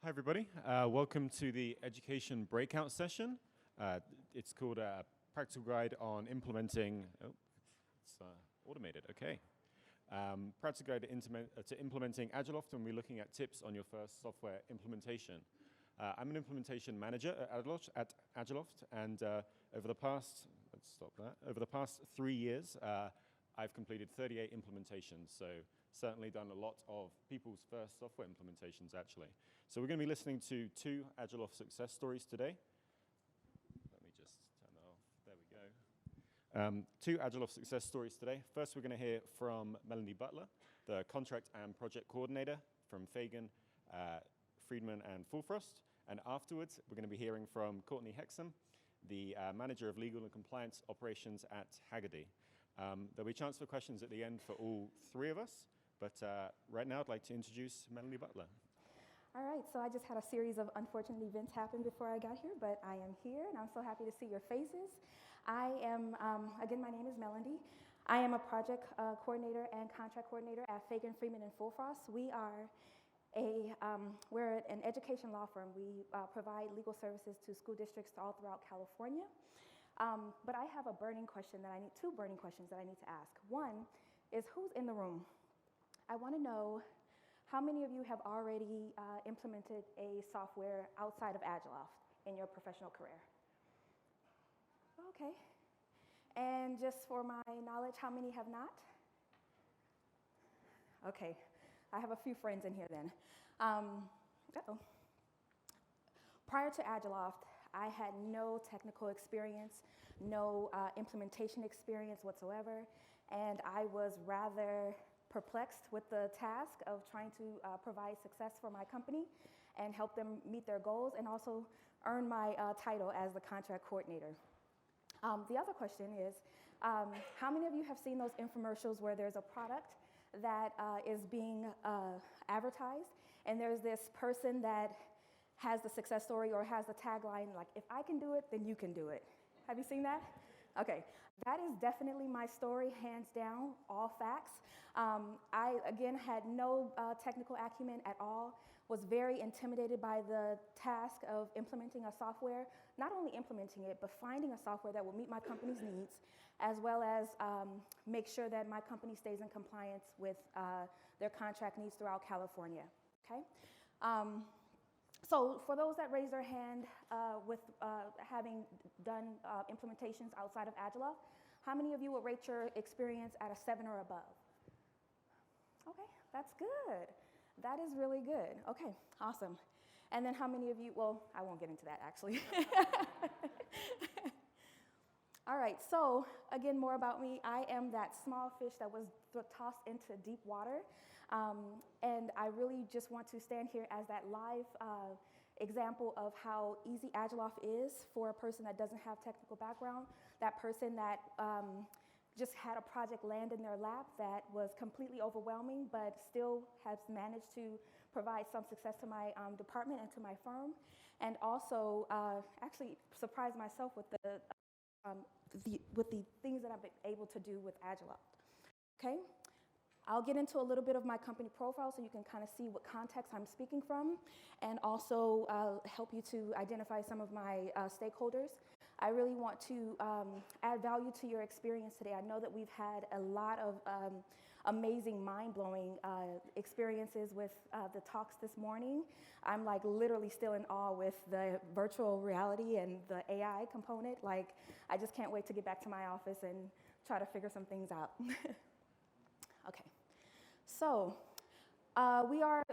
Hi, everybody. Welcome to the education breakout session. It's called a practical guide on implementing. Oh, it's automated. Okay. Practical guide to implementing Agiloft, and we're looking at tips on your first software implementation. I'm an implementation manager at Agiloft, and over the past 3 years, I've completed 38 implementations. So certainly done a lot of people's first software implementations, actually. So we're going to be listening to 2 Agiloft success stories today. Let me just turn that off. There we go. 2 Agiloft success stories today. First, we're going to hear from Melendy Butler, the contract and project coordinator from Fagen, Friedman, and Fulfrost. And afterwards, we're going to be hearing from Courtney Hexham, the manager of legal and compliance operations at Hagerty. There'll be a chance for questions at the end for all 3 of us. But right now, I'd like to introduce Melendy Butler. All right, so I just had a series of unfortunate events happen before I got here, but I am here, and I'm so happy to see your faces. I am, again, my name is Melendy. I am a project coordinator and contract coordinator at Fagen, Friedman, and Fulfrost. We're an education law firm. We provide legal services to school districts all throughout California. But I have two burning questions that I need to ask. One is, who's in the room? I want to know how many of you have already implemented a software outside of Agiloft in your professional career? Okay. And just for my knowledge, how many have not? Okay. I have a few friends in here then. Prior to Agiloft, I had no technical experience, no implementation experience whatsoever, and I was rather perplexed with the task of trying to provide success for my company and help them meet their goals, and also earn my title as the contract coordinator. The other question is, how many of you have seen those infomercials where there's a product that is being advertised, and there's this person that has the success story or has the tagline like, if I can do it, then you can do it? Have you seen that? Okay, that is definitely my story, hands down, all facts. I, again, had no technical acumen at all, was very intimidated by the task of implementing a software, not only implementing it, but finding a software that will meet my company's needs, as well as make sure that my company stays in compliance with their contract needs throughout California, okay? So for those that raise their hand with having done implementations outside of Agiloft, how many of you would rate your experience at a 7 or above? Okay, that's good. That is really good. Okay, awesome. And then how many of you, well, I won't get into that actually. All right, so again, more about me. I am that small fish that was tossed into deep water. And I really just want to stand here as that live example of how easy Agiloft is for a person that doesn't have technical background, that person that just had a project land in their lap that was completely overwhelming, but still has managed to provide some success to my department and to my firm, and also actually surprised myself with the things that I've been able to do with Agiloft. Okay, I'll get into a little bit of my company profile so you can kind of see what context I'm speaking from, and also help you to identify some of my stakeholders. I really want to add value to your experience today. I know that we've had a lot of amazing, mind-blowing experiences with the talks this morning. I'm like literally still in awe with the virtual reality and the AI component. Like, I just can't wait to get back to my office and try to figure some things out. Okay, so we are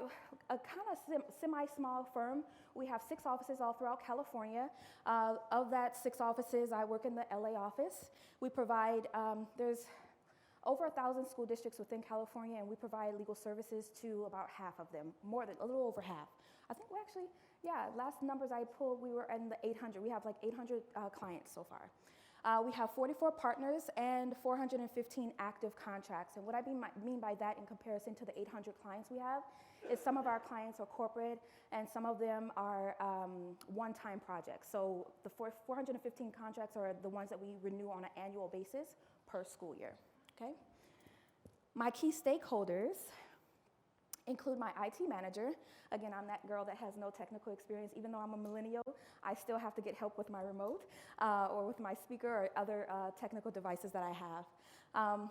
a kind of semi-small firm. We have 6 offices all throughout California. Of that 6 offices, I work in the LA office. We provide, there's over 1,000 school districts within California, and we provide legal services to about half of them, more than, a little over half. I think we actually, yeah, last numbers I pulled, we were in the 800. We have like 800 clients so far. We have 44 partners and 415 active contracts. And what I mean by that in comparison to the 800 clients we have is some of our clients are corporate and some of them are one-time projects. So the 415 contracts are the ones that we renew on an annual basis per school year, okay? My key stakeholders include my IT manager. Again, I'm that girl that has no technical experience. Even though I'm a millennial, I still have to get help with my remote or with my speaker or other technical devices that I have.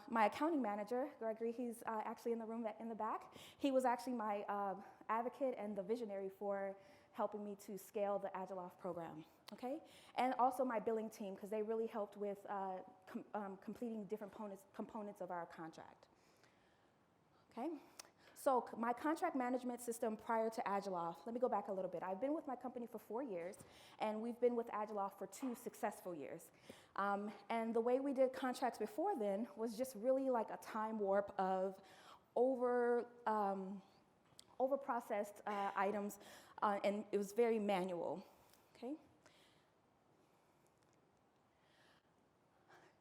My accounting manager, Gregory, he's actually in the room in the back. He was actually my advocate and the visionary for helping me to scale the Agiloft program, okay? And also my billing team, because they really helped with completing different components of our contract, okay? So my contract management system prior to Agiloft, let me go back a little bit. I've been with my company for 4 years, and we've been with Agiloft for 2 successful years. And the way we did contracts before then was just really like a time warp of over-processed items, and it was very manual, okay?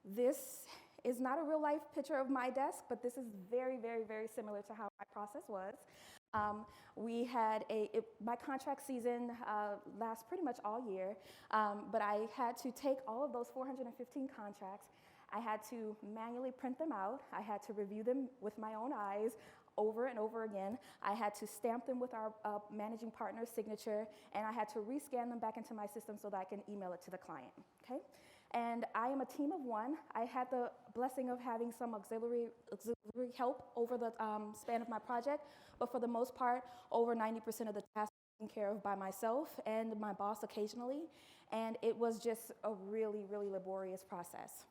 This is not a real life picture of my desk, but this is very, very, very similar to how my process was. We had my contract season lasts pretty much all year, but I had to take all of those 415 contracts. I had to manually print them out. I had to review them with my own eyes over and over again. I had to stamp them with our managing partner's signature, and I had to rescan them back into my system so that I can email it to the client, okay? And I am a team of 1. I had the blessing of having some auxiliary help over the span of my project, but for the most part, over 90% of the tasks were taken care of by myself and my boss occasionally, and it was just a really, really laborious process.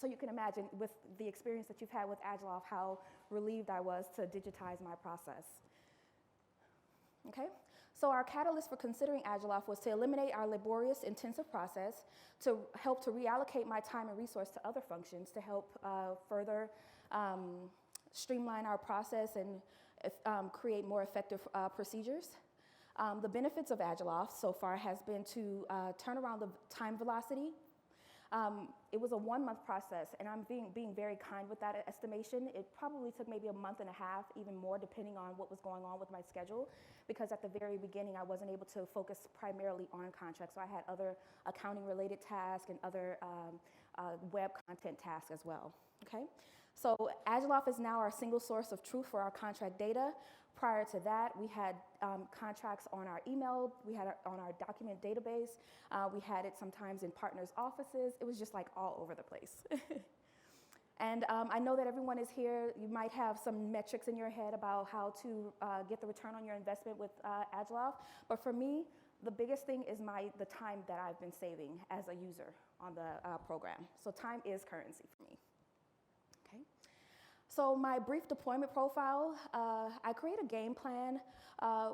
So you can imagine with the experience that you've had with Agiloft, how relieved I was to digitize my process. Okay? So our catalyst for considering Agiloft was to eliminate our laborious, intensive process, to help to reallocate my time and resource to other functions, to help further streamline our process and create more effective procedures. The benefits of Agiloft so far has been to turn around the time velocity. It was a 1-month process, and I'm being very kind with that estimation. It probably took maybe a month and a half, even more, depending on what was going on with my schedule, because at the very beginning, I wasn't able to focus primarily on contracts. So I had other accounting-related tasks and other web content tasks as well, okay? So Agiloft is now our single source of truth for our contract data. Prior to that, we had contracts on our email, we had it on our document database, we had it sometimes in partners' offices. It was just like all over the place. And I know that everyone is here. You might have some metrics in your head about how to get the return on your investment with Agiloft, but for me, the biggest thing is the time that I've been saving as a user on the program. So time is currency for me. So my brief deployment profile, I create a game plan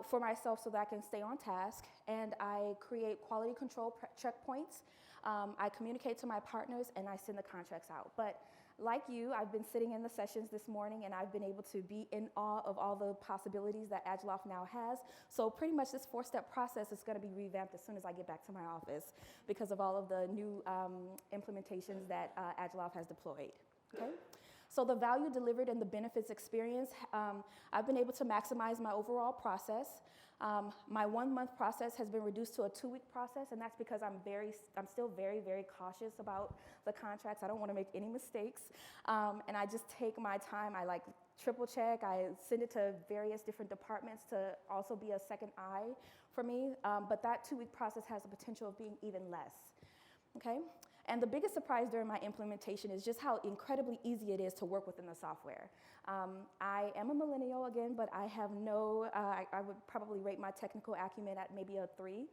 for myself so that I can stay on task, and I create quality control checkpoints. I communicate to my partners, and I send the contracts out. But like you, I've been sitting in the sessions this morning, and I've been able to be in awe of all the possibilities that Agiloft now has. So pretty much this 4-step process is going to be revamped as soon as I get back to my office because of all of the new implementations that Agiloft has deployed, okay? So the value delivered and the benefits experienced, I've been able to maximize my overall process. My 1-month process has been reduced to a 2-week process, and that's because I'm still very, very cautious about the contracts. I don't want to make any mistakes, and I just take my time. I like triple check. I send it to various different departments to also be a second eye for me, but that 2-week process has the potential of being even less, okay? And the biggest surprise during my implementation is just how incredibly easy it is to work within the software. I am a millennial again, but I have I would probably rate my technical acumen at maybe a 3.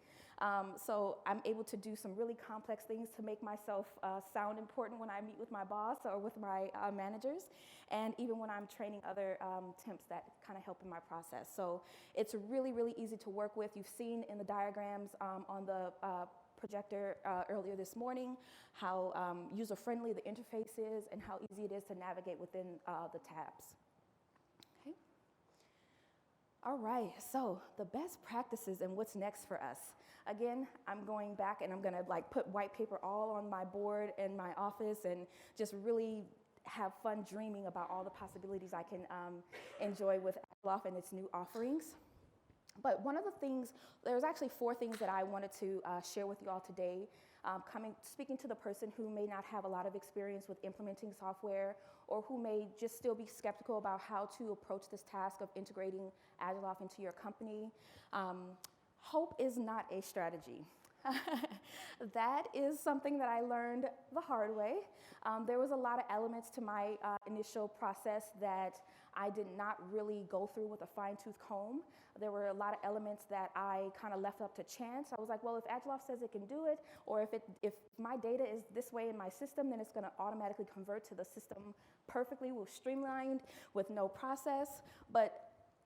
So I'm able to do some really complex things to make myself sound important when I meet with my boss or with my managers, and even when I'm training other temps that kind of help in my process. So it's really, really easy to work with. You've seen in the diagrams on the projector earlier this morning how user-friendly the interface is and how easy it is to navigate within the tabs. Okay. All right, so the best practices and what's next for us. Again, I'm going back and I'm gonna put white paper all on my board in my office and just really have fun dreaming about all the possibilities I can enjoy with Agiloft and its new offerings. But one of the things, there's actually 4 things that I wanted to share with you all today, speaking to the person who may not have a lot of experience with implementing software or who may just still be skeptical about how to approach this task of integrating Agiloft into your company. Hope is not a strategy. That is something that I learned the hard way. There was a lot of elements to my initial process that I did not really go through with a fine-tooth comb. There were a lot of elements that I kind of left up to chance. I was like, well, if Agiloft says it can do it, or if my data is this way in my system, then it's going to automatically convert to the system perfectly, with streamlined, with no process. But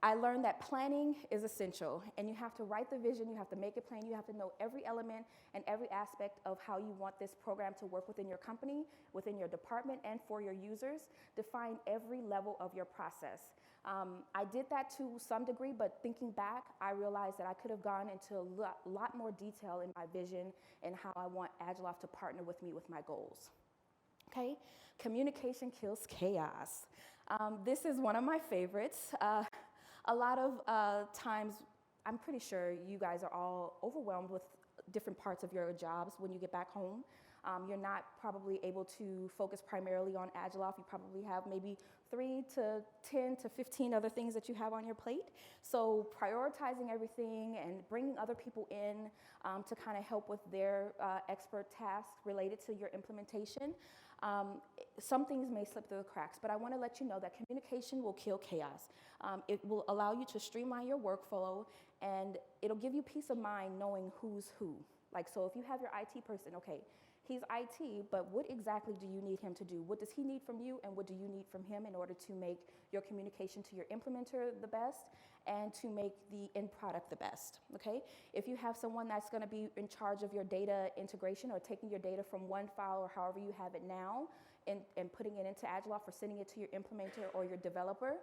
I learned that planning is essential, and you have to write the vision, you have to make it plain, you have to know every element and every aspect of how you want this program to work within your company, within your department, and for your users. Define every level of your process. I did that to some degree, but thinking back, I realized that I could have gone into a lot more detail in my vision and how I want Agiloft to partner with me with my goals. Okay, communication kills chaos. This is one of my favorites. A lot of times, I'm pretty sure you guys are all overwhelmed with different parts of your jobs when you get back home. You're not probably able to focus primarily on Agiloft. You probably have maybe 3 to 10 to 15 other things that you have on your plate. So prioritizing everything and bringing other people in to kind of help with their expert tasks related to your implementation. Some things may slip through the cracks, but I want to let you know that communication will kill chaos. It will allow you to streamline your workflow, and it'll give you peace of mind knowing who's who. Like, so if you have your IT person, okay, he's IT, but what exactly do you need him to do? What does he need from you, and what do you need from him in order to make your communication to your implementer the best and to make the end product the best, okay? If you have someone that's gonna be in charge of your data integration or taking your data from one file or however you have it now and putting it into Agiloft or sending it to your implementer or your developer,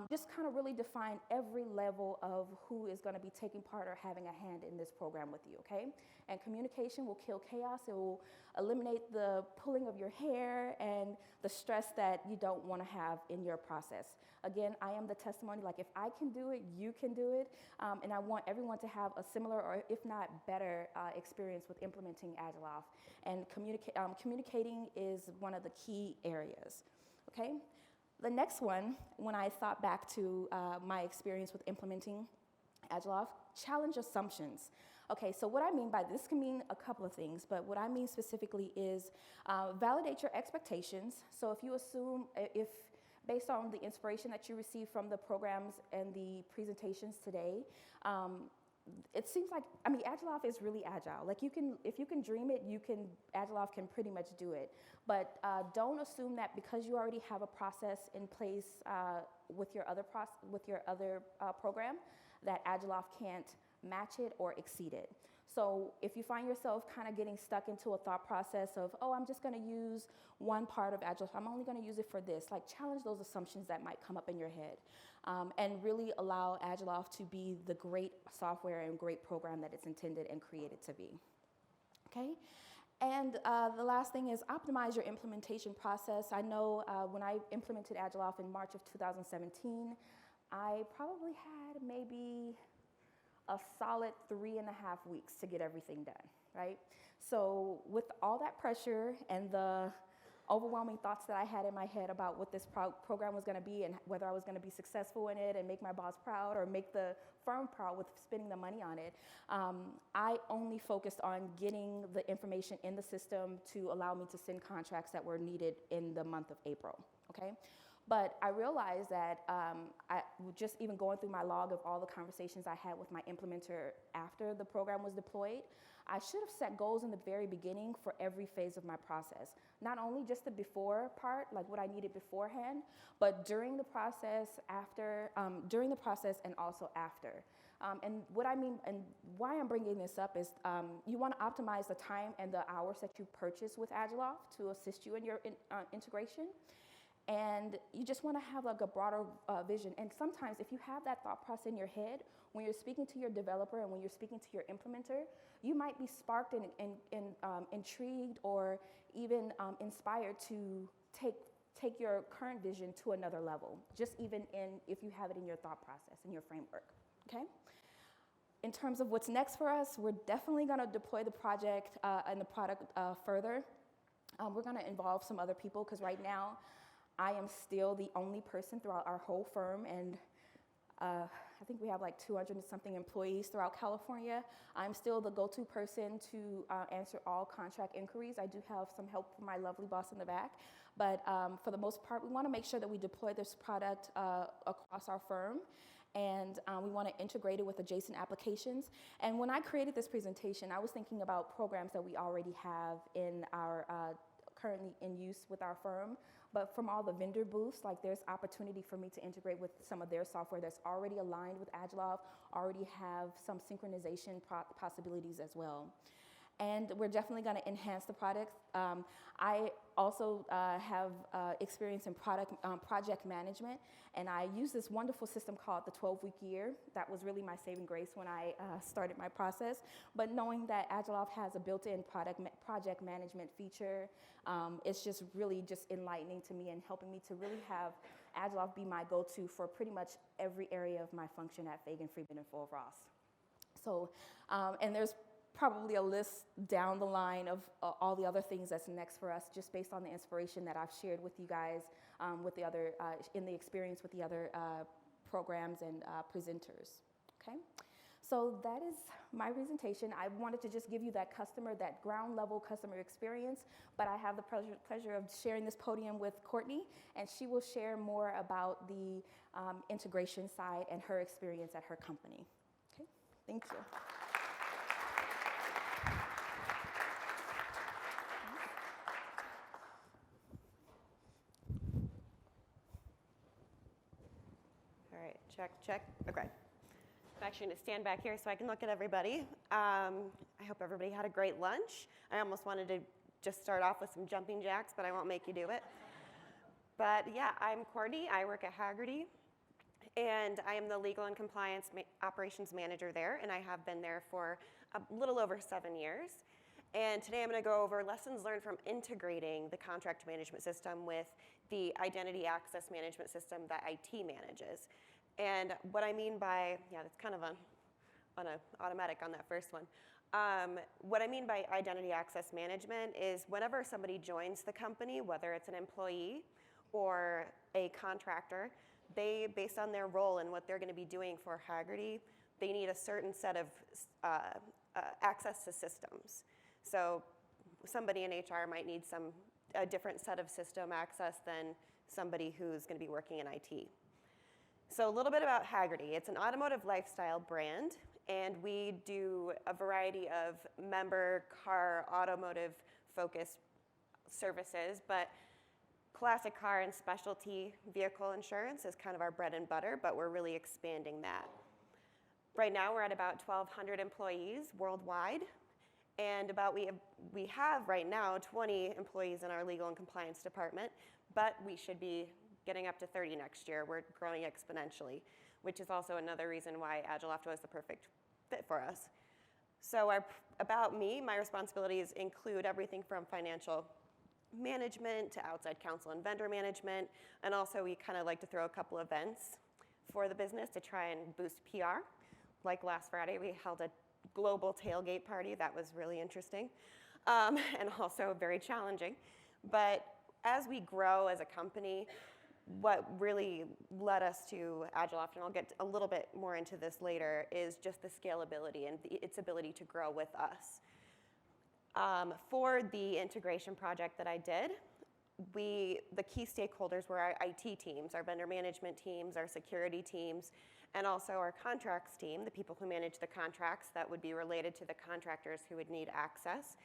just kind of really define every level of who is gonna be taking part or having a hand in this program with you, okay? And communication will kill chaos. It will eliminate the pulling of your hair and the stress that you don't wanna have in your process. Again, I am the testimony, like if I can do it, you can do it. And I want everyone to have a similar or if not better experience with implementing Agiloft. And communicating is one of the key areas, okay? The next one, when I thought back to my experience with implementing Agiloft, challenge assumptions. Okay, so what I mean by this can mean a couple of things, but what I mean specifically is validate your expectations. So if you assume, if based on the inspiration that you receive from the programs and the presentations today, it seems like, I mean, Agiloft is really agile. Like if you can dream it, Agiloft can pretty much do it. But don't assume that because you already have a process in place with your other program, that Agiloft can't match it or exceed it. So if you find yourself kind of getting stuck into a thought process of, oh, I'm just gonna use one part of Agiloft, I'm only gonna use it for this, like challenge those assumptions that might come up in your head. And really allow Agiloft to be the great software and great program that it's intended and created to be, okay? And the last thing is optimize your implementation process. I know when I implemented Agiloft in March of 2017, I probably had maybe a solid 3.5 weeks to get everything done, right? So with all that pressure and the overwhelming thoughts that I had in my head about what this program was gonna be and whether I was gonna be successful in it and make my boss proud or make the firm proud with spending the money on it, I only focused on getting the information in the system to allow me to send contracts that were needed in the month of April, okay? But I realized that just even going through my log of all the conversations I had with my implementer after the program was deployed, I should have set goals in the very beginning for every phase of my process. Not only just the before part, like what I needed beforehand, but during the process, during the process and also after. And what I mean, and why I'm bringing this up is you want to optimize the time and the hours that you purchase with Agiloft to assist you in your integration. And you just want to have like a broader vision. And sometimes if you have that thought process in your head, when you're speaking to your developer and when you're speaking to your implementer, you might be sparked and intrigued or even inspired to take your current vision to another level, just even if you have it in your thought process, in your framework, okay? in terms of what's next for us, we're definitely going to deploy the project and the product further. We're going to involve some other people because right now I am still the only person throughout our whole firm, and I think we have like 200 and something employees throughout California. I'm still the go-to person to answer all contract inquiries. I do have some help from my lovely boss in the back, but for the most part, we want to make sure that we deploy this product across our firm, and we want to integrate it with adjacent applications. And when I created this presentation, I was thinking about programs that we already have in our currently in use with our firm, but from all the vendor booths, like there's opportunity for me to integrate with some of their software that's already aligned with Agiloft, already have some synchronization possibilities as well. And we're definitely going to enhance the product. I also have experience in project management, and I use this wonderful system called the 12-week year. That was really my saving grace when I started my process. But knowing that Agiloft has a built-in project management feature, it's just really just enlightening to me and helping me to really have Agiloft be my go-to for pretty much every area of my function at Fagen, Friedman, and Fulfrost. So, and there's probably a list down the line of all the other things that's next for us, just based on the inspiration that I've shared with you guys, with the other in the experience with the other programs and presenters. Okay, so that is my presentation. I wanted to just give you that ground level customer experience, but I have the pleasure of sharing this podium with Courtney, and she will share more about the integration side and her experience at her company. Okay, thank you. Check. Okay. I'm actually going to stand back here so I can look at everybody. I hope everybody had a great lunch. I almost wanted to just start off with some jumping jacks, but I won't make you do it. But yeah, I'm Courtney. I work at Hagerty, and I am the Legal and Compliance Operations Manager there, and I have been there for a little over 7 years. And today I'm going to go over lessons learned from integrating the contract management system with the identity access management system that IT manages. And what I mean by, that's kind of on a automatic on that first one. What I mean by identity access management is whenever somebody joins the company, whether it's an employee or a contractor, they, based on their role and what they're going to be doing for Hagerty, they need a certain set of access to systems. So somebody in HR might need a different set of system access than somebody who's going to be working in IT. So a little bit about Hagerty. It's an automotive lifestyle brand, and we do a variety of member, car, automotive-focused services, but classic car and specialty vehicle insurance is kind of our bread and butter, but we're really expanding that. Right now, we're at about 1,200 employees worldwide, and we have right now 20 employees in our legal and compliance department, but we should be getting up to 30 next year. We're growing exponentially, which is also another reason why Agiloft was the perfect fit for us. So about me, my responsibilities include everything from financial management to outside counsel and vendor management, and also we kind of like to throw a couple events for the business to try and boost PR. Like last Friday, we held a global tailgate party. That was really interesting and also very challenging. But as we grow as a company, what really led us to Agiloft, and I'll get a little bit more into this later, is just the scalability and its ability to grow with us. For the integration project that I did, the key stakeholders were our IT teams, our vendor management teams, our security teams, and also our contracts team, the people who manage the contracts that would be related to the contractors who would need access,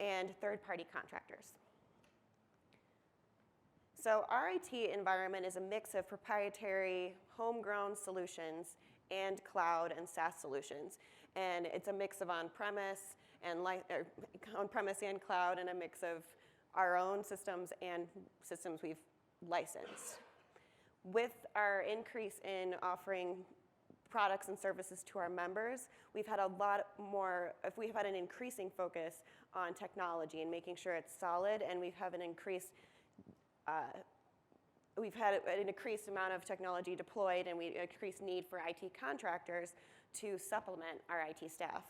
and third-party contractors. So our IT environment is a mix of proprietary, homegrown solutions and cloud and SaaS solutions. And it's a mix of on-premise and cloud, and a mix of our own systems and systems we've licensed. With our increase in offering products and services to our members, we've had an increasing focus on technology and making sure it's solid, and we've had an increased amount of technology deployed, and we increased need for IT contractors to supplement our IT staff.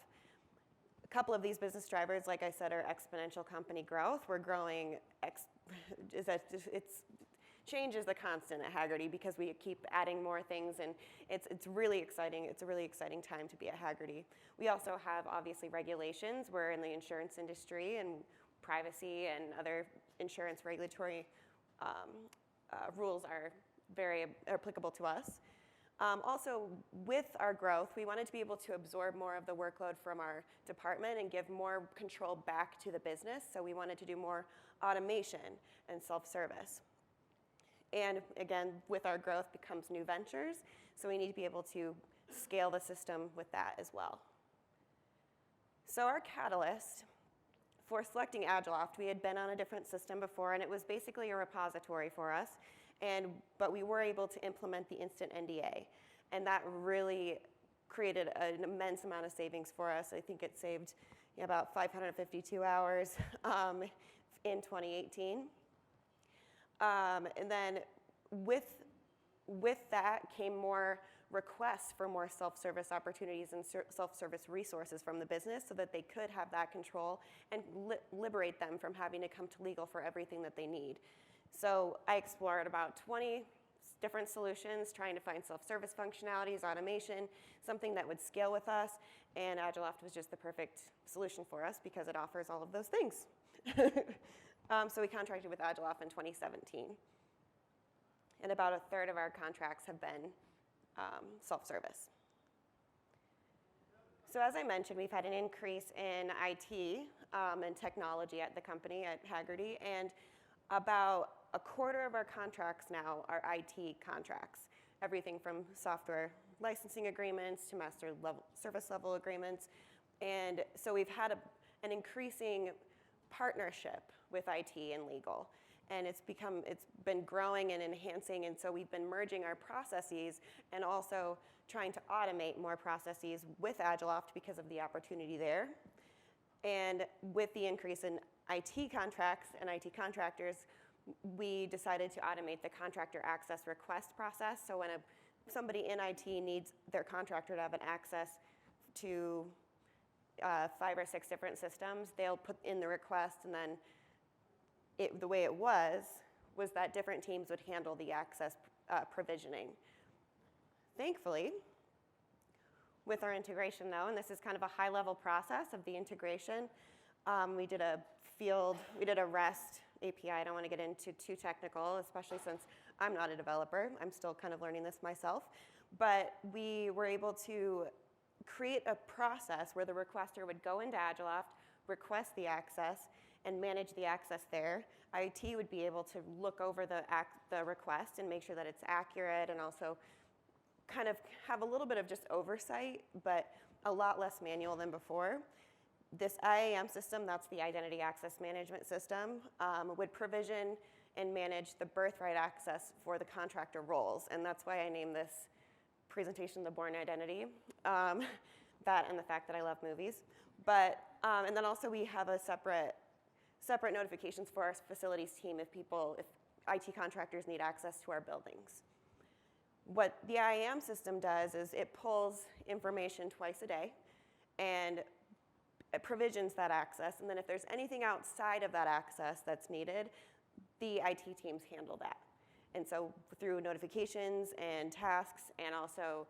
A couple of these business drivers, like I said, are exponential company growth. We're growing, change is the constant at Hagerty because we keep adding more things, and it's really exciting. It's a really exciting time to be at Hagerty. We also have, obviously, regulations. We're in the insurance industry, and privacy and other insurance regulatory rules are very applicable to us. Also, with our growth, we wanted to be able to absorb more of the workload from our department and give more control back to the business. So we wanted to do more automation and self-service. And again, with our growth becomes new ventures. So we need to be able to scale the system with that as well. So our catalyst for selecting Agiloft, we had been on a different system before, and it was basically a repository for us. But we were able to implement the instant NDA, and that really created an immense amount of savings for us. I think it saved about 552 hours in 2018. And then with that came more requests for more self-service opportunities and self-service resources from the business so that they could have that control and liberate them from having to come to legal for everything that they need. So I explored about 20 different solutions, trying to find self-service functionalities, automation, something that would scale with us, and Agiloft was just the perfect solution for us because it offers all of those things. So we contracted with Agiloft in 2017, and about a third of our contracts have been self-service. So as I mentioned, we've had an increase in IT and technology at the company, at Hagerty, and about a quarter of our contracts now are IT contracts. Everything from software licensing agreements to master service level agreements. And so we've had an increasing partnership with IT and legal. And it's been growing and enhancing, and so we've been merging our processes and also trying to automate more processes with Agiloft because of the opportunity there. And with the increase in IT contracts and IT contractors, we decided to automate the contractor access request process. So when somebody in IT needs their contractor to have an access to 5 or 6 different systems, they'll put in the request, and then the way it was that different teams would handle the access provisioning. Thankfully, with our integration though, and this is kind of a high-level process of the integration, we did a REST API. I don't want to get into too technical, especially since I'm not a developer. I'm still kind of learning this myself. But we were able to create a process where the requester would go into Agiloft, request the access, and manage the access there. IT would be able to look over the request and make sure that it's accurate, and also kind of have a little bit of just oversight, but a lot less manual than before. This IAM system, that's the Identity Access Management System, would provision and manage the birthright access for the contractor roles, and that's why I named this presentation The Born Identity, that and the fact that I love movies. But, and then also we have a separate notifications for our facilities team if IT contractors need access to our buildings. What the IAM system does is it pulls information twice a day, and it provisions that access, and then if there's anything outside of that access that's needed, the IT teams handle that. And so through notifications and tasks, and also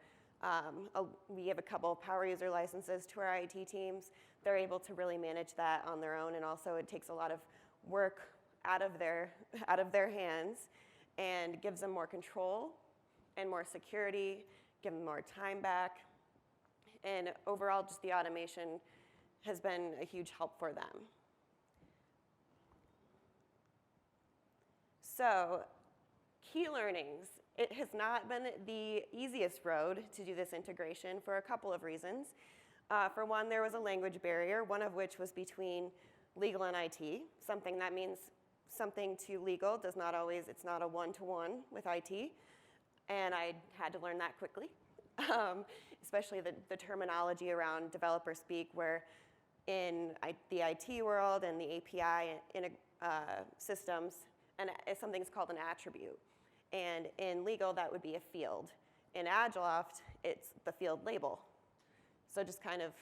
we have a couple of power user licenses to our IT teams, they're able to really manage that on their own, and also it takes a lot of work out of their hands and gives them more control and more security, give them more time back, and overall just the automation has been a huge help for them. So, key learnings. It has not been the easiest road to do this integration for a couple of reasons. For one, there was a language barrier, one of which was between legal and IT. Something that means something to legal does not always, it's not a one-to-one with IT. And I had to learn that quickly, especially the terminology around developer speak, where in the IT world and the API systems, and something's called an attribute. And in legal, that would be a field. In Agiloft, it's the field label. So just kind of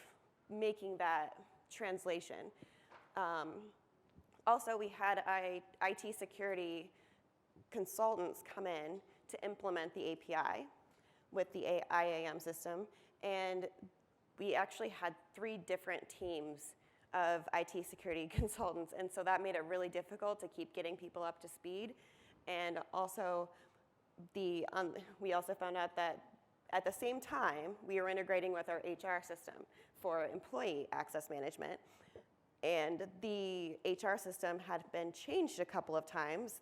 making that translation. Also, we had IT security consultants come in to implement the API with the IAM system, and we actually had 3 different teams of IT security consultants, and so that made it really difficult to keep getting people up to speed. And also, we also found out that at the same time, we were integrating with our HR system for employee access management, and the HR system had been changed a couple of times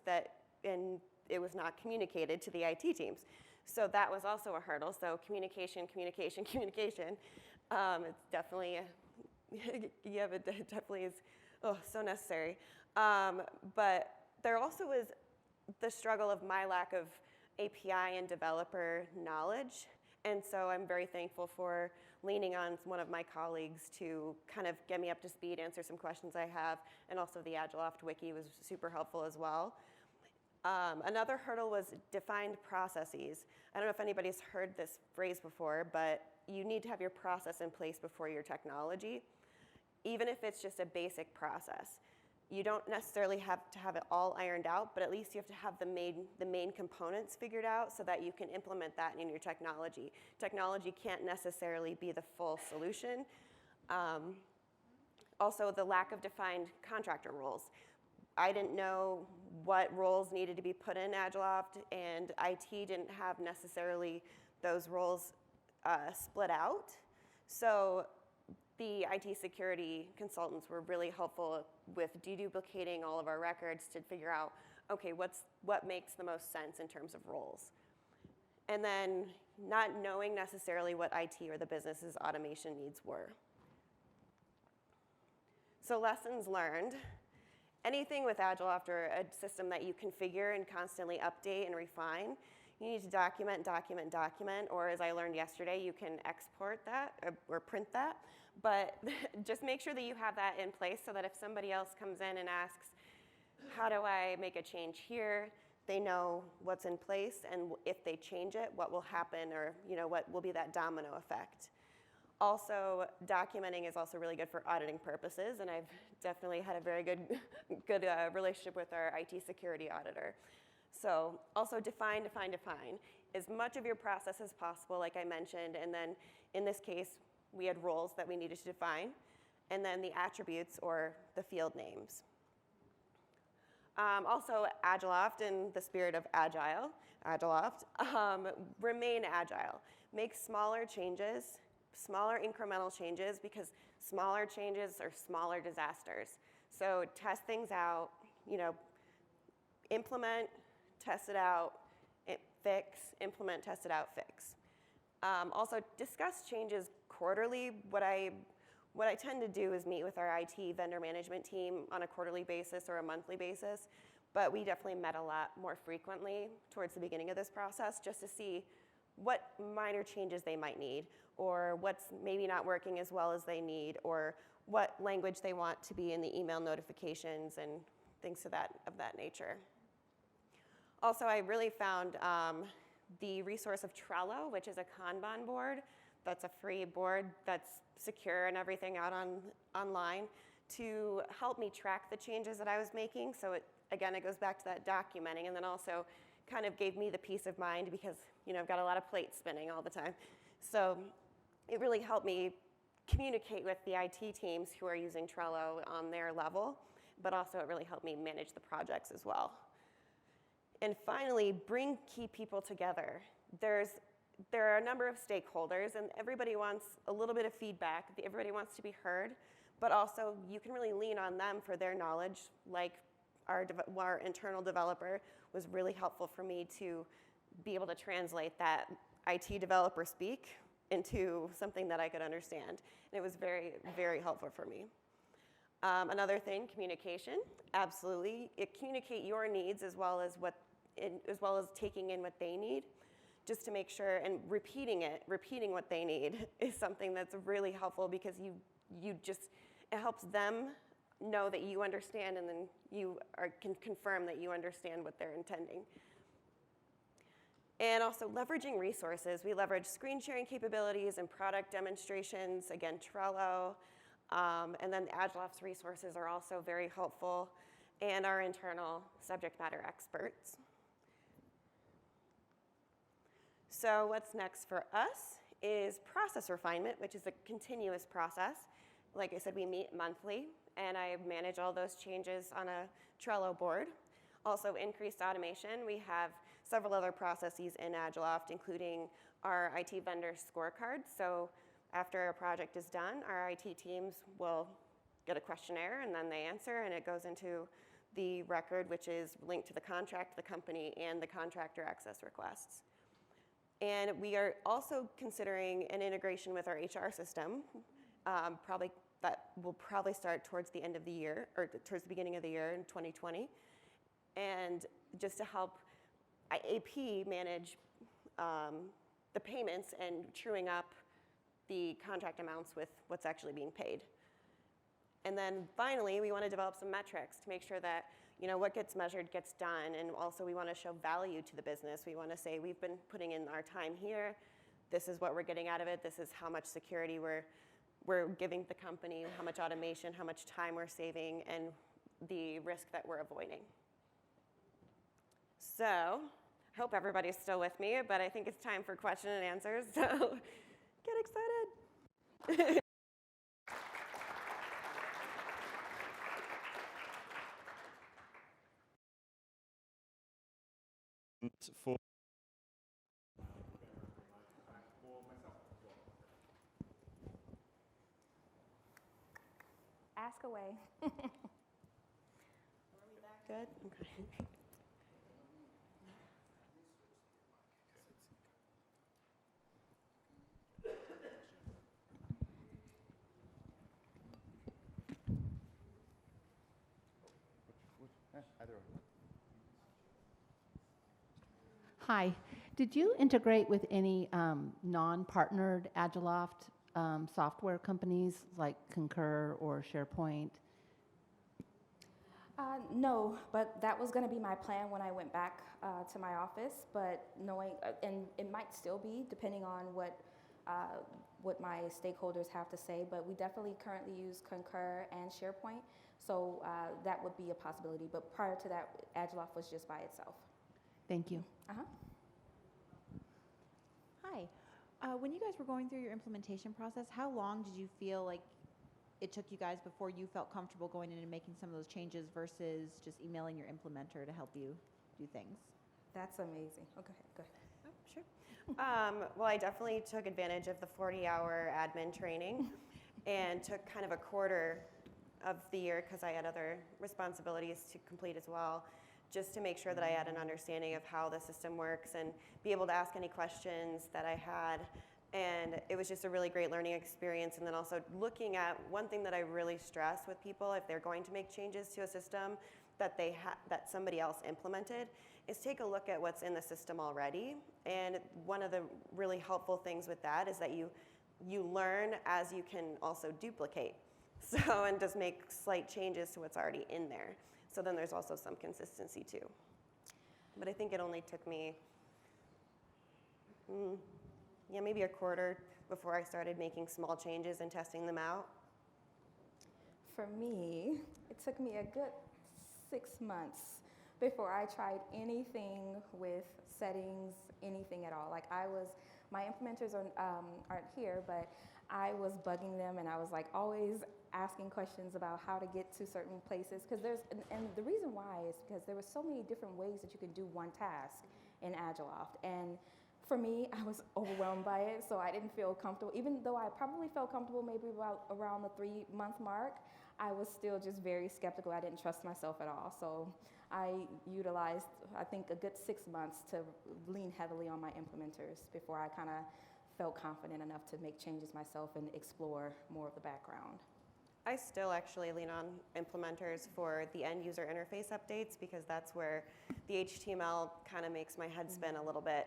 and it was not communicated to the IT teams. So that was also a hurdle. So communication. It's definitely, yeah, it definitely is so necessary. But there also is the struggle of my lack of API and developer knowledge. And so I'm very thankful for leaning on one of my colleagues to kind of get me up to speed, answer some questions I have, and also the Agiloft wiki was super helpful as well. Another hurdle was defined processes. I don't know if anybody's heard this phrase before, but you need to have your process in place before your technology, even if it's just a basic process. You don't necessarily have to have it all ironed out, but at least you have to have the main components figured out so that you can implement that in your technology. Technology can't necessarily be the full solution. Also, the lack of defined contractor roles. I didn't know what roles needed to be put in Agiloft, and IT didn't have necessarily those roles split out. So the IT security consultants were really helpful with deduplicating all of our records to figure out, okay, what makes the most sense in terms of roles. And then not knowing necessarily what IT or the business's automation needs were. So lessons learned. Anything with Agiloft or a system that you configure and constantly update and refine, you need to document, or as I learned yesterday, you can export that or print that. But just make sure that you have that in place so that if somebody else comes in and asks, how do I make a change here? They know what's in place, and if they change it, what will happen, or what will be that domino effect. Also, documenting is also really good for auditing purposes, and I've definitely had a very good relationship with our IT security auditor. So also define. As much of your process as possible, like I mentioned, and then in this case, we had roles that we needed to define, and then the attributes or the field names. Also, Agiloft, in the spirit of Agiloft, remain agile. Make smaller changes, smaller incremental changes, because smaller changes are smaller disasters. So test things out, implement, test it out, fix, implement, test it out, fix. Also, discuss changes quarterly. What I tend to do is meet with our IT vendor management team on a quarterly basis or a monthly basis, but we definitely met a lot more frequently towards the beginning of this process just to see what minor changes they might need, or what's maybe not working as well as they need, or what language they want to be in the email notifications and things of that nature. Also, I really found the resource of Trello, which is a Kanban board. That's a free board that's secure and everything out online to help me track the changes that I was making. So it goes back to that documenting, and then also kind of gave me the peace of mind because I've got a lot of plates spinning all the time. So it really helped me communicate with the IT teams who are using Trello on their level, but also it really helped me manage the projects as well. And finally, bring key people together. There are a number of stakeholders, and everybody wants a little bit of feedback. Everybody wants to be heard, but also you can really lean on them for their knowledge. Like our internal developer was really helpful for me to be able to translate that IT developer speak into something that I could understand. And it was very, very helpful for me. Another thing, communication. Absolutely, communicate your needs as well as taking in what they need, just to make sure, and repeating what they need is something that's really helpful because it helps them know that you understand, and then you can confirm that you understand what they're intending. And also leveraging resources. We leverage screen sharing capabilities and product demonstrations, again, Trello. And then Agiloft's resources are also very helpful, and our internal subject matter experts. So what's next for us is process refinement, which is a continuous process. Like I said, we meet monthly, and I manage all those changes on a Trello board. Also, increased automation. We have several other processes in Agiloft, including our IT vendor scorecard. So after a project is done, our IT teams will get a questionnaire, and then they answer, and it goes into the record, which is linked to the contract, the company, and the contractor access requests. And we are also considering an integration with our HR system. That will probably start towards the end of the year, or towards the beginning of the year in 2020. And just to help AP manage the payments and truing up the contract amounts with what's actually being paid. And then finally, we want to develop some metrics to make sure that what gets measured gets done. And also we want to show value to the business. We want to say we've been putting in our time here. This is what we're getting out of it. This is how much security we're giving the company, how much automation, how much time we're saving, and the risk that we're avoiding. So I hope everybody's still with me, but I think it's time for question and answers. So get excited. Ask away. Are we that good? Okay. Hi. Did you integrate with any non-partnered Agiloft software companies like Concur or SharePoint? No, but that was going to be my plan when I went back to my office. But knowing, and it might still be depending on what my stakeholders have to say. But we definitely currently use Concur and SharePoint, so that would be a possibility. But prior to that, Agiloft was just by itself. Thank you. Hi. When you guys were going through your implementation process, how long did you feel like it took you guys before you felt comfortable going in and making some of those changes versus just emailing your implementer to help you do things? That's amazing. Okay, go ahead. Oh, sure. Well, I definitely took advantage of the 40-hour admin training and took kind of a quarter of the year, because I had other responsibilities to complete as well, just to make sure that I had an understanding of how the system works and be able to ask any questions that I had. And it was just a really great learning experience. And then also looking at one thing that I really stress with people if they're going to make changes to a system that that somebody else implemented is take a look at what's in the system already. And one of the really helpful things with that is that you learn as you can also duplicate. So, and just make slight changes to what's already in there. So then there's also some consistency too. But I think it only took me, maybe a quarter before I started making small changes and testing them out. For me, it took me a good 6 months before I tried anything with settings, anything at all. Like my implementers aren't here, but I was bugging them, and I was like always asking questions about how to get to certain places, because and the reason why is because there were so many different ways that you can do one task in Agiloft, and for me, I was overwhelmed by it, so I didn't feel comfortable. Even though I probably felt comfortable maybe around the 3-month mark, I was still just very skeptical. I didn't trust myself at all, so I utilized, I think, a good 6 months to lean heavily on my implementers before I kind of felt confident enough to make changes myself and explore more of the background. I still actually lean on implementers for the end user interface updates, because that's where the HTML kind of makes my head spin a little bit,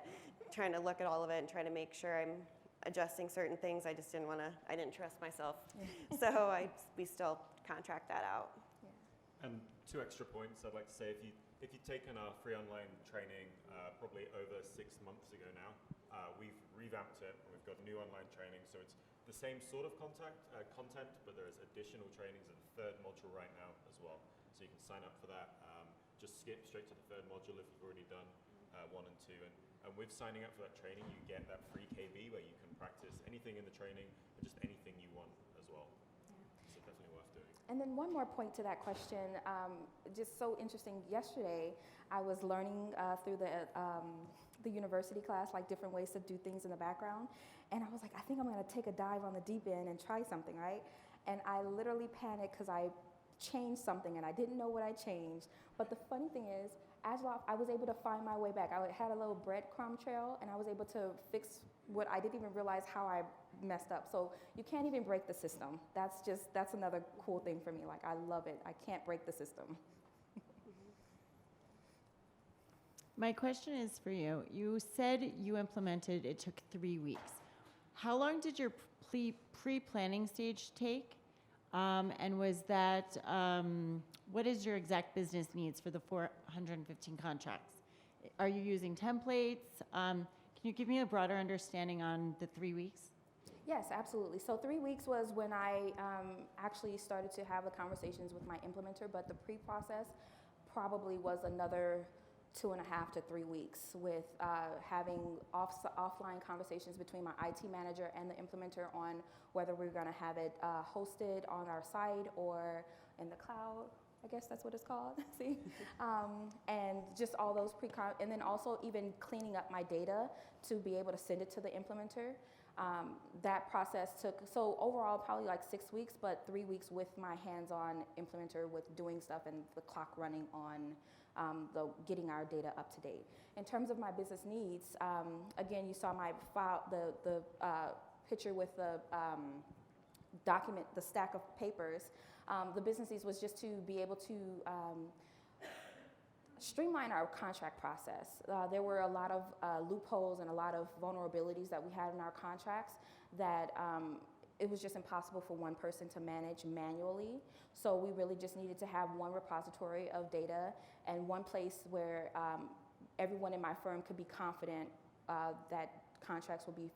trying to look at all of it and trying to make sure I'm adjusting certain things. I just I didn't trust myself. So we still contract that out. And 2 extra points I'd like to say, if you if you've taken our free online training probably over 6 months ago now, we've revamped it. We've got new online training, so it's the same sort of content, but there is additional trainings at the third module right now as well. So you can sign up for that. Just skip straight to the third module if you've already done 1 and 2. And with signing up for that training, you get that free KB where you can practice anything in the training, or just anything you want as well. So definitely worth doing. And then one more point to that question, just so interesting. Yesterday, I was learning through the university class, like different ways to do things in the background. And I was like, I think I'm gonna take a dive on the deep end and try something, right? And I literally panicked because I changed something and I didn't know what I changed. But the funny thing is, Agiloft, I was able to find my way back. I had a little breadcrumb trail and I was able to fix what I didn't even realize how I messed up. So you can't even break the system. That's another cool thing for me. Like, I love it. I can't break the system. My question is for you. You said you implemented, it took 3 weeks. How long did your pre-planning stage take? And was that, what is your exact business needs for the 415 contracts? Are you using templates? Can you give me a broader understanding on the 3 weeks? Yes, absolutely. So 3 weeks was when I actually started to have the conversations with my implementer, but the pre-process probably was another 2.5 to 3 weeks with having offline conversations between my IT manager and the implementer on whether we're going to have it hosted on our site or in the cloud. I guess that's what it's called. See, and just all those and then also even cleaning up my data to be able to send it to the implementer. That process took, so overall probably like 6 weeks, but 3 weeks with my hands-on implementer with doing stuff and the clock running on the getting our data up to date. In terms of my business needs, again, you saw my file, the picture with the document, the stack of papers. The business needs was just to be able to streamline our contract process. There were a lot of loopholes and a lot of vulnerabilities that we had in our contracts that it was just impossible for one person to manage manually. So we really just needed to have one repository of data and one place where everyone in my firm could be confident that contracts will be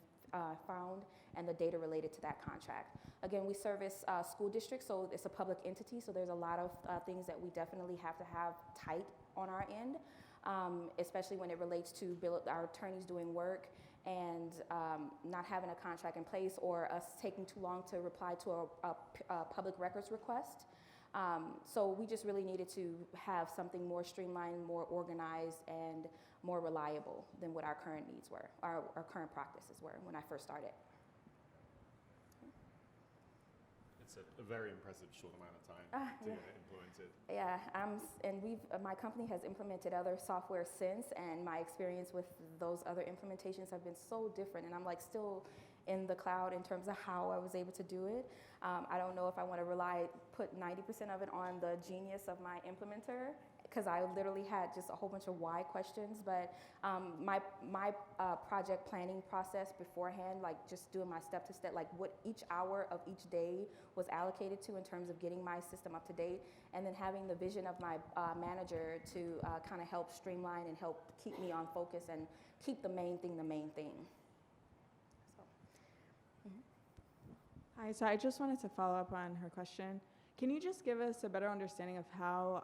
found and the data related to that contract. Again, we service school districts, so it's a public entity, so there's a lot of things that we definitely have to have tight on our end, especially when it relates to our attorneys doing work and not having a contract in place or us taking too long to reply to a public records request. So we just really needed to have something more streamlined, more organized, and more reliable than what our current needs were, our current practices were when I first started. It's a very impressive short amount of time to get it implemented. Yeah, and my company has implemented other software since, and my experience with those other implementations have been so different, and I'm like still in the cloud in terms of how I was able to do it. I don't know if I want to put 90% of it on the genius of my implementer, because I literally had just a whole bunch of why questions, but my project planning process beforehand, like just doing my step-to-step, like what each hour of each day was allocated to in terms of getting my system up to date, and then having the vision of my manager to kind of help streamline and help keep me on focus and keep the main thing the main thing. Hi, so I just wanted to follow up on her question. Can you just give us a better understanding of how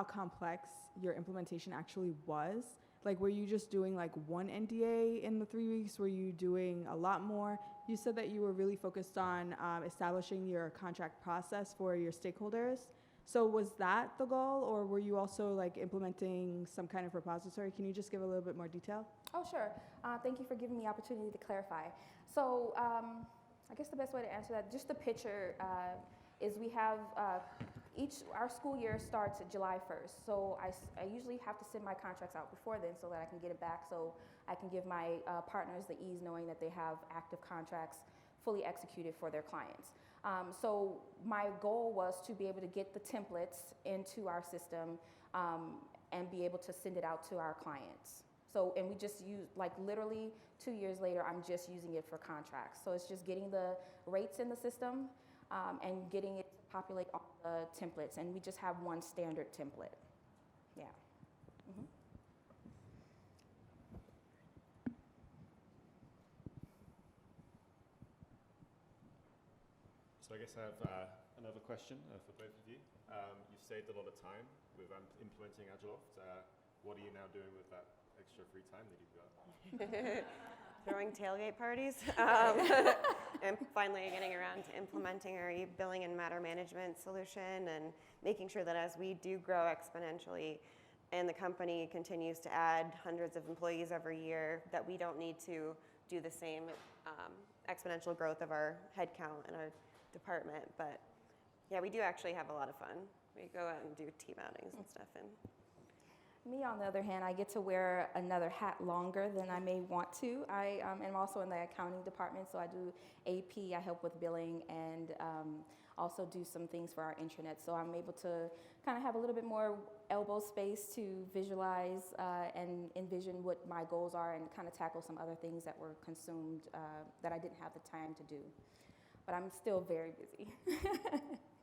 complex your implementation actually was? Like, were you just doing like one NDA in the 3 weeks? Were you doing a lot more? You said that you were really focused on establishing your contract process for your stakeholders. So was that the goal, or were you also like implementing some kind of repository? Can you just give a little bit more detail? Oh, sure. Thank you for giving me the opportunity to clarify. So I guess the best way to answer that, just the picture is we have our school year starts at July 1st. So I usually have to send my contracts out before then so that I can get it back, so I can give my partners the ease knowing that they have active contracts fully executed for their clients. So my goal was to be able to get the templates into our system and be able to send it out to our clients. So, and we just use, like literally 2 years later, I'm just using it for contracts. So it's just getting the rates in the system and getting it to populate all the templates. And we just have one standard template. Yeah. Mhm. So I guess I have another question for both of you. You've saved a lot of time with implementing Agiloft. What are you now doing with that extra free time that you've got? Throwing tailgate parties, and finally getting around to implementing our billing and matter management solution, and making sure that as we do grow exponentially and the company continues to add hundreds of employees every year, that we don't need to do the same exponential growth of our headcount in our department. But yeah, we do actually have a lot of fun. We go out and do team outings and stuff. And Me, on the other hand, I get to wear another hat longer than I may want to. I am also in the accounting department, so I do AP, I help with billing, and also do some things for our intranet. So I'm able to kind of have a little bit more elbow space to visualize and envision what my goals are, and kind of tackle some other things that were consumed that I didn't have the time to do. But I'm still very busy.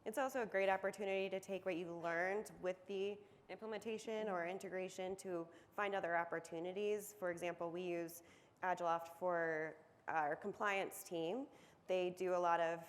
it's also a great opportunity to take what you learned with the implementation or integration to find other opportunities. For example, we use Agiloft for our compliance team. They do a lot of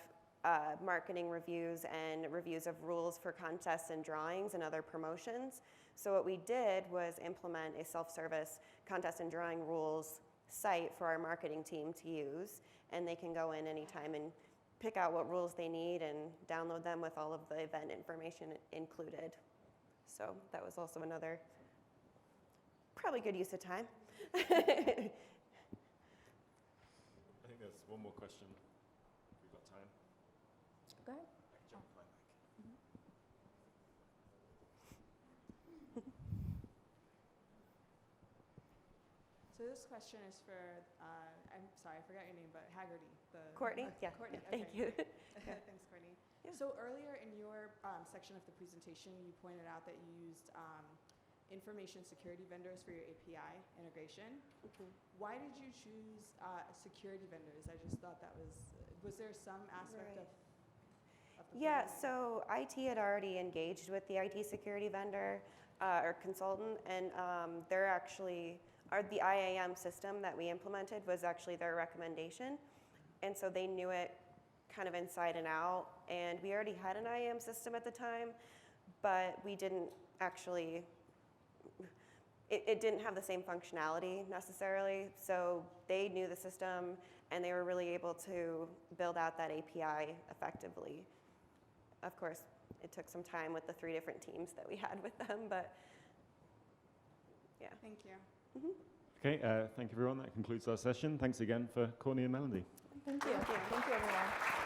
marketing reviews and reviews of rules for contests and drawings and other promotions. So what we did was implement a self-service contest and drawing rules site for our marketing team to use, and they can go in anytime and pick out what rules they need and download them with all of the event information included. So that was also another probably good use of time. I think there's one more question, if we've got time. Go ahead. I can jump right back. So this question is for, I'm sorry, I forgot your name, but Hagerty. Courtney? Yeah. Courtney, Thank okay. you. Thanks, Courtney. Yeah. So earlier in your section of the presentation, you pointed out that you used information security vendors for your API integration. Mhm. Why did you choose security vendors? I just thought that was there some aspect Right. of the Yeah, plan? so IT had already engaged with the IT security vendor or consultant, and they're actually, the IAM system that we implemented was actually their recommendation. And so they knew it kind of inside and out. And we already had an IAM system at the time, but we didn't actually, it didn't have the same functionality necessarily. So they knew the system, and they were really able to build out that API effectively. Of course, it took some time with the 3 different teams that we had with them, but yeah. Thank you. Okay, thank you everyone. That concludes our session. Thanks again for Courtney and Melendy. Thank you. Thank you, everyone.